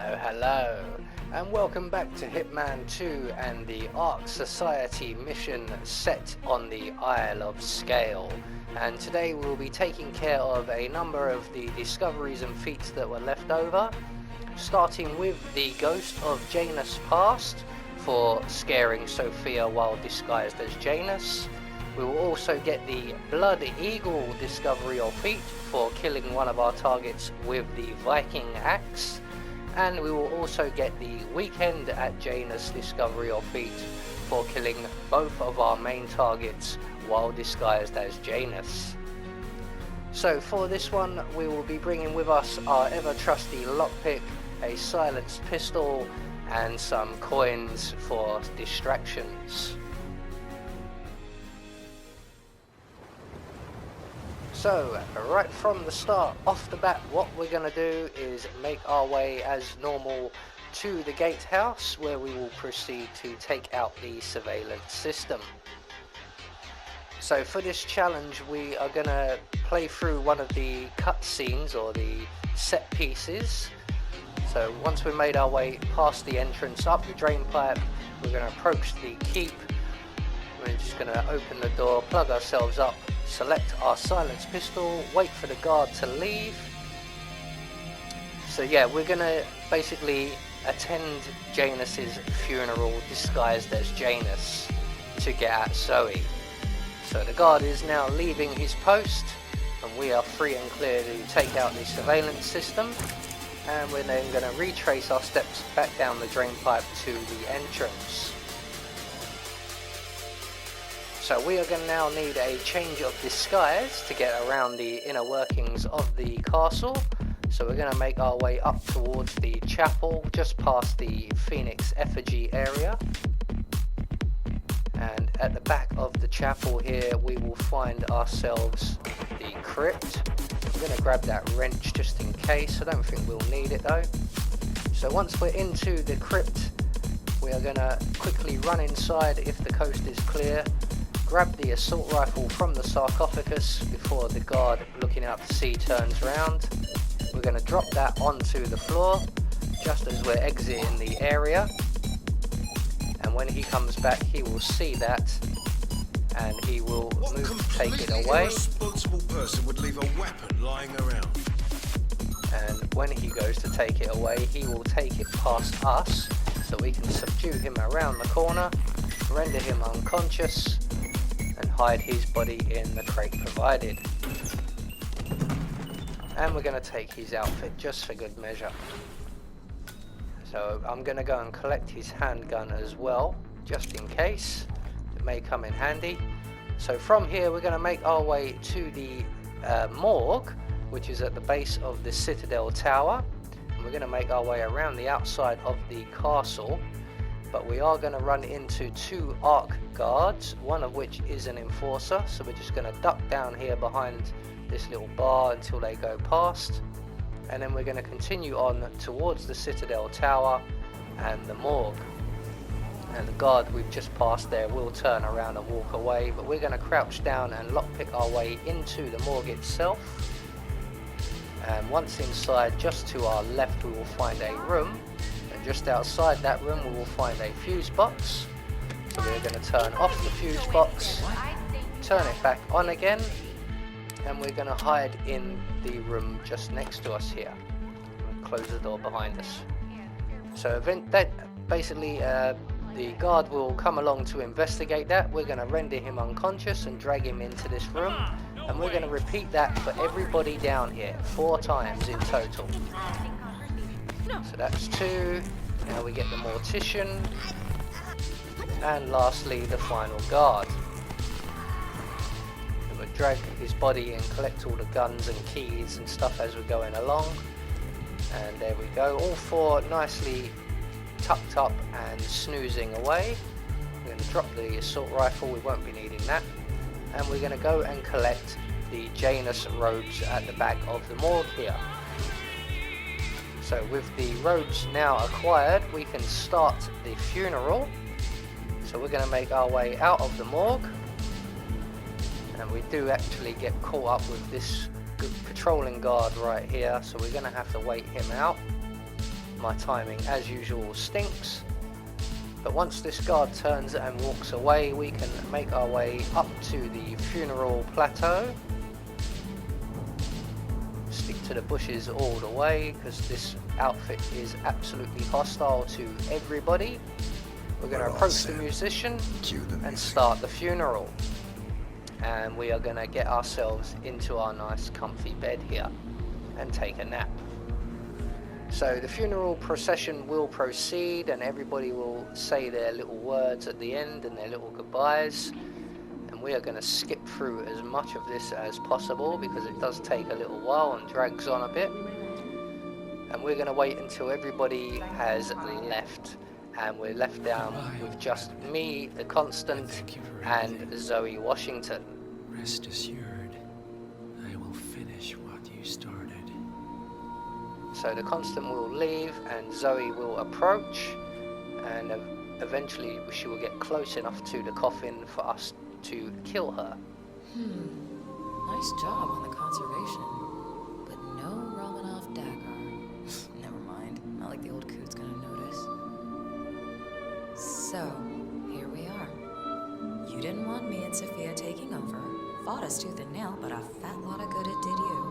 Hello, and welcome back to Hitman 2 and the Ark Society mission set on the Isle of SGAIL. And today we'll be taking care of a number of the discoveries and feats that were left over, starting with the Ghost of Janus Past for scaring Sophia while disguised as Janus. We will also get the Blood Eagle discovery or feat for killing one of our targets with the Viking axe. And we will also get the Weekend at Janus discovery or feat for killing both of our main targets while disguised as Janus. So for this one we will be bringing with us our ever trusty lockpick, a silenced pistol and some coins for distractions. So, right from the start, off the bat, what we're going to do is make our way as normal to the gatehouse, where we will proceed to take out the surveillance system. So for this challenge, we are going to play through one of the cutscenes or the set pieces. So once we've made our way past the entrance up the drain pipe, we're going to approach the keep. We're just going to open the door, plug ourselves up, select our silenced pistol, wait for the guard to leave. So yeah, we're going to basically attend Janus's funeral disguised as Janus to get at Zoe. So the guard is now leaving his post and we are free and clear to take out the surveillance system, and we're then going to retrace our steps back down the drain pipe to the entrance. So we are going to now need a change of disguise to get around the inner workings of the castle. So we're going to make our way up towards the chapel, just past the Phoenix effigy area. And at the back of the chapel here we will find ourselves the crypt. I'm going to grab that wrench just in case, I don't think we'll need it though. So once we're into the crypt, we are going to quickly run inside if the coast is clear. Grab the assault rifle from the sarcophagus before the guard looking out to sea turns round. We're going to drop that onto the floor just as we're exiting the area, and when he comes back he will see that and he will move to take it away. Irresponsible person would leave a weapon lying around. And when he goes to take it away, he will take it past us so we can subdue him around the corner, render him unconscious, and hide his body in the crate provided. And we're going to take his outfit just for good measure. So I'm going to go and collect his handgun as well, just in case. It may come in handy. So from here we're going to make our way to the morgue, which is at the base of the Citadel tower. And we're going to make our way around the outside of the castle. But we are going to run into two Ark guards, one of which is an enforcer, so we're just going to duck down here behind this little bar until they go past, and then we're going to continue on towards the Citadel tower and the morgue. And the guard we've just passed there will turn around and walk away, but we're going to crouch down and lockpick our way into the morgue itself. And once inside, just to our left we will find a room. Just outside that room we will find a fuse box, so we're going to turn off the fuse box, turn it back on again, and we're going to hide in the room just next to us here. We'll close the door behind us. So basically the guard will come along to investigate that. We're going to render him unconscious and drag him into this room, and we're going to repeat that for everybody down here 4 times in total. So that's 2, now we get the mortician, and lastly the final guard. And we'll drag his body and collect all the guns and keys and stuff as we're going along. And there we go, all 4 nicely tucked up and snoozing away. We're going to drop the assault rifle, we won't be needing that. And we're going to go and collect the Janus robes at the back of the morgue here. So with the robes now acquired, we can start the funeral. So we're going to make our way out of the morgue. And we do actually get caught up with this patrolling guard right here, so we're going to have to wait him out. my timing as usual stinks. But once this guard turns and walks away, we can make our way up to the funeral plateau. Stick to the bushes all the way because this outfit is absolutely hostile to everybody. We're going to approach the musician and start the funeral. And we are going to get ourselves into our nice comfy bed here and take a nap. So the funeral procession will proceed and everybody will say their little words at the end and their little goodbyes. And we are going to skip through as much of this as possible because it does take a little while and drags on a bit. And we're going to wait until everybody has left. And we're left down with just me, the Constant, and Zoe Washington. Rest assured, I will finish what you started. So the Constant will leave and Zoe will approach, and eventually she will get close enough to the coffin for us to kill her. Nice job on the conservation, but no Romanov dagger. Never mind, not like the old coot's gonna notice. So, here we are. You didn't want me and Sophia taking over, fought us tooth and nail, but a fat lot of good it did you.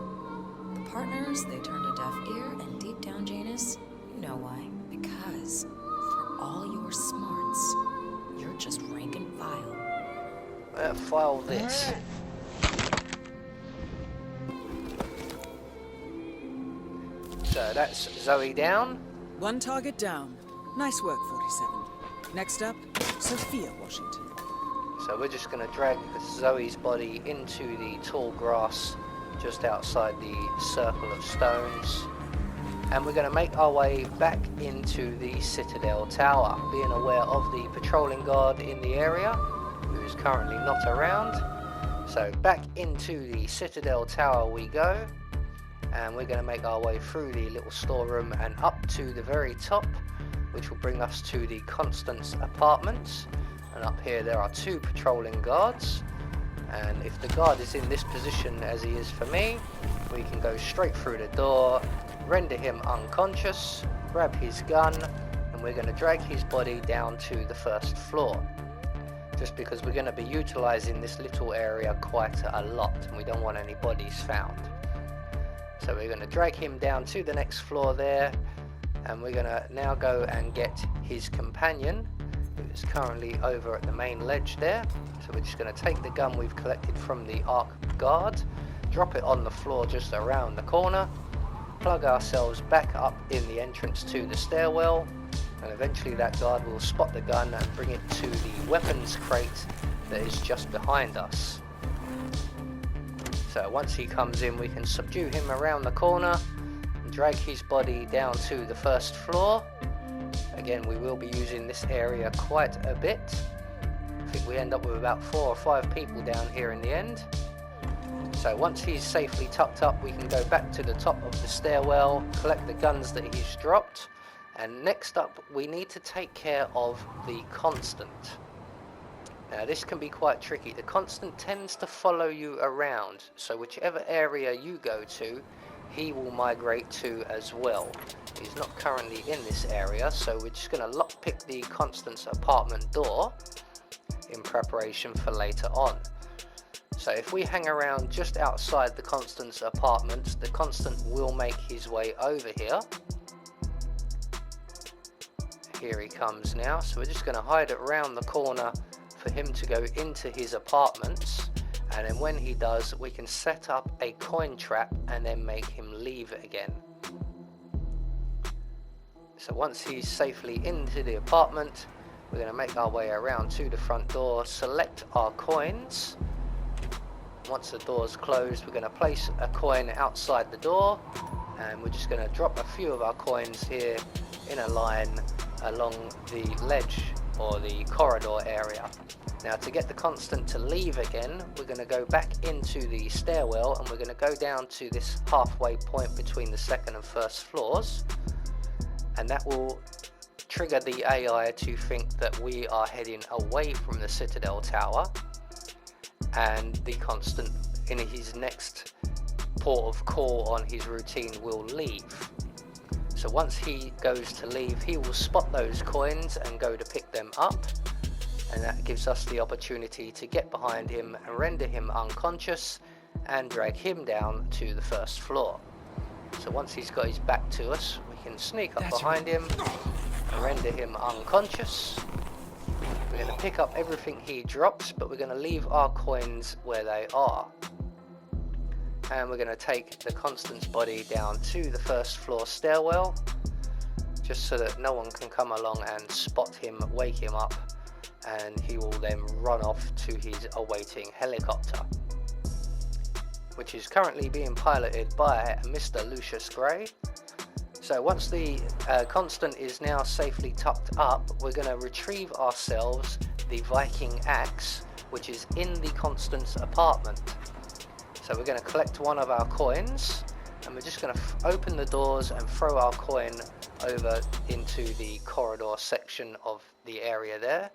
The partners, they turned a deaf ear, and deep down, Janus, you know why. Because, for all your smarts, you're just rank and file. File this. So that's Zoe down. One target down. Nice work, 47. Next up, Sophia Washington. So we're just going to drag Zoe's body into the tall grass just outside the circle of stones. And we're going to make our way back into the Citadel Tower, being aware of the patrolling guard in the area, who is currently not around. So back into the Citadel Tower we go, and we're going to make our way through the little storeroom and up to the very top, which will bring us to the Constance apartments. And up here there are 2 patrolling guards, and if the guard is in this position as he is for me, we can go straight through the door, render him unconscious, grab his gun, and we're going to drag his body down to the 1st floor. Just because we're going to be utilising this little area quite a lot and we don't want any bodies found. So we're going to drag him down to the next floor there, and we're going to now go and get his companion, who is currently over at the main ledge there. So we're just going to take the gun we've collected from the Arc Guard, drop it on the floor just around the corner, plug ourselves back up in the entrance to the stairwell, and eventually that guard will spot the gun and bring it to the weapons crate that is just behind us. So once he comes in, we can subdue him around the corner and drag his body down to the 1st floor. Again, we will be using this area quite a bit. I think we end up with about 4 or 5 people down here in the end. So once he's safely tucked up, we can go back to the top of the stairwell, collect the guns that he's dropped, and next up we need to take care of the Constant. Now this can be quite tricky. The Constant tends to follow you around, so whichever area you go to, he will migrate to as well. He's not currently in this area, so we're just going to lockpick the Constant's apartment door in preparation for later on. So if we hang around just outside the Constant's apartment, the Constant will make his way over here. Here he comes now, so we're just going to hide it around the corner for him to go into his apartments, and then when he does, we can set up a coin trap and then make him leave again. So once he's safely into the apartment, we're going to make our way around to the front door, select our coins. Once the door's closed, we're going to place a coin outside the door, and we're just going to drop a few of our coins here in a line along the ledge or the corridor area. Now to get the Constant to leave again, we're going to go back into the stairwell and we're going to go down to this halfway point between the 2nd and 1st floors, and that will trigger the AI to think that we are heading away from the Citadel Tower, and the Constant in his next port of call on his routine will leave. So once he goes to leave, he will spot those coins and go to pick them up, and that gives us the opportunity to get behind him and render him unconscious and drag him down to the first floor. So once he's got his back to us, we can sneak up behind him and render him unconscious. We're going to pick up everything he drops, but we're going to leave our coins where they are. And we're going to take the Constance body down to the first floor stairwell, just so that no one can come along and spot him, wake him up, and he will then run off to his awaiting helicopter, which is currently being piloted by Mr. Lucius Gray. So once the Constant is now safely tucked up, we're going to retrieve ourselves the Viking axe, which is in the Constance apartment. So we're going to collect one of our coins, and we're just going to open the doors and throw our coin over into the corridor section of the area there,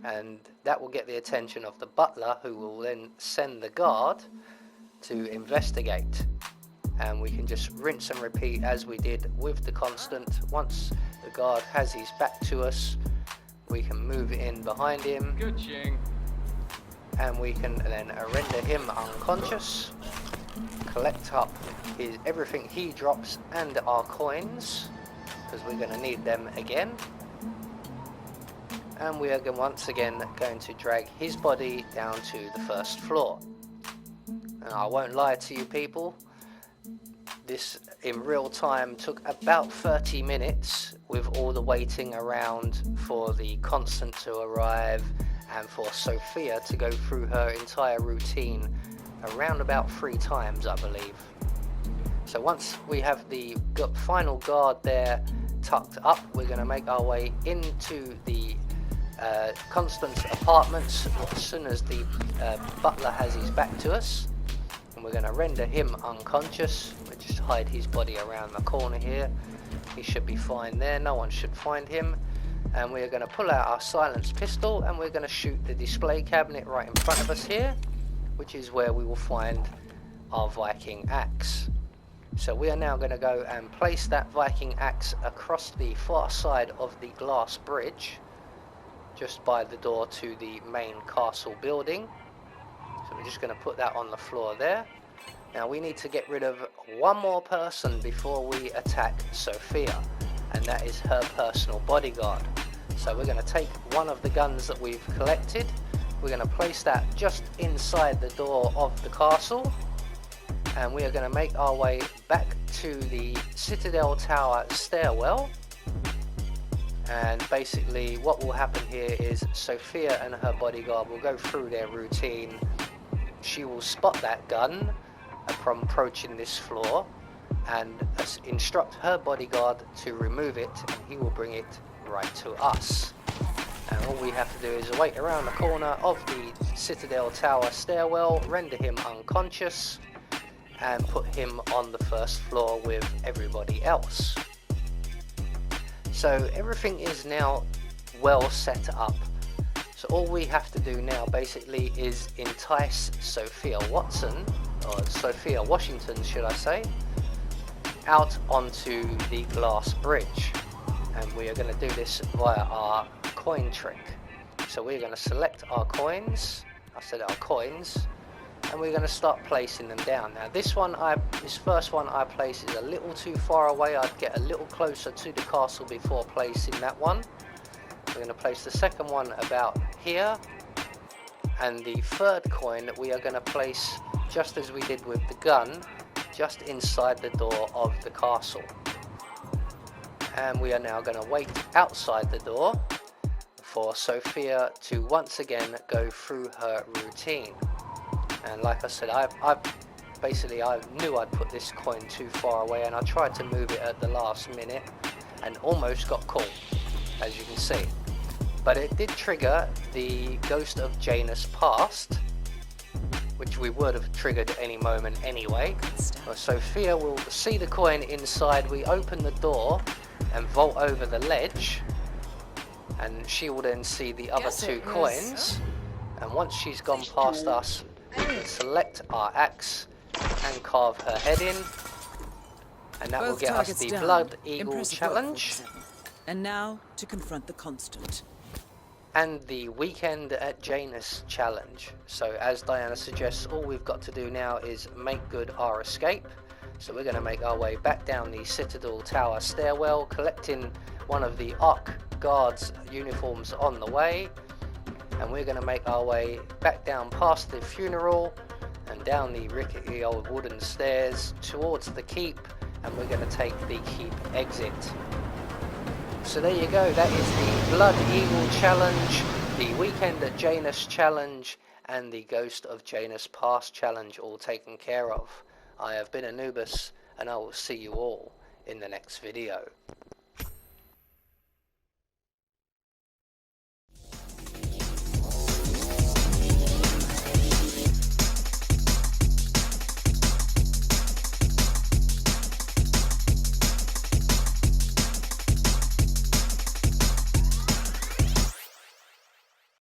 and that will get the attention of the butler, who will then send the guard to investigate. And we can just rinse and repeat as we did with the Constant. Once the guard has his back to us, we can move in behind him. Good ching. And we can then render him unconscious, collect up everything he drops and our coins, because we're going to need them again. And we are once again going to drag his body down to the first floor. And I won't lie to you people, this in real time took about 30 minutes with all the waiting around for the Constant to arrive and for Sophia to go through her entire routine around about 3 times, I believe. So once we have the final guard there tucked up, we're going to make our way into the Constance apartments as soon as the butler has his back to us, and we're going to render him unconscious. We'll just hide his body around the corner here. He should be fine there, no one should find him. And we're going to pull out our silenced pistol, and we're going to shoot the display cabinet right in front of us here, which is where we will find our Viking axe. So we are now going to go and place that Viking axe across the far side of the glass bridge, just by the door to the main castle building. So we're just going to put that on the floor there. Now we need to get rid of one more person before we attack Sophia, and that is her personal bodyguard. So we're going to take one of the guns that we've collected, we're going to place that just inside the door of the castle, and we are going to make our way back to the Citadel Tower stairwell. And basically what will happen here is Sophia and her bodyguard will go through their routine. She will spot that gun from approaching this floor and instruct her bodyguard to remove it, and he will bring it right to us. And all we have to do is wait around the corner of the Citadel Tower stairwell, render him unconscious, and put him on the first floor with everybody else. So everything is now well set up. So all we have to do now basically is entice Sophia Watson, or Sophia Washington should I say, out onto the glass bridge. And we are going to do this via our coin trick. So we're going to select our coins, I said our coins, and we're going to start placing them down. Now this first one I place is a little too far away. I'd get a little closer to the castle before placing that one. We're going to place the second one about here, and the third coin we are going to place just as we did with the gun, just inside the door of the castle. And we are now going to wait outside the door for Sophia to once again go through her routine. And like I said, I knew I'd put this coin too far away, and I tried to move it at the last minute and almost got caught, as you can see. But it did trigger the Ghost of Janus Past, which we would have triggered any moment anyway. Well, Sophia will see the coin inside, we open the door and vault over the ledge, and she will then see the other two coins, and once she's gone past us, we can select our axe and carve her head in, and that will Both get us targets the down. Blood Eagle Impressive work, challenge 47. And now to confront the constant. and the Weekend at Janus challenge. So as Diana suggests, all we've got to do now is make good our escape. So we're going to make our way back down the Citadel Tower stairwell, collecting one of the Ark guards uniforms on the way, and we're going to make our way back down past the funeral and down the rickety old wooden stairs towards the keep, and we're going to take the keep exit. So there you go, that is the Blood Eagle challenge, the Weekend at Janus challenge, and the Ghost of Janus Pass challenge all taken care of. I have been Anubis, and I will see you all in the next video.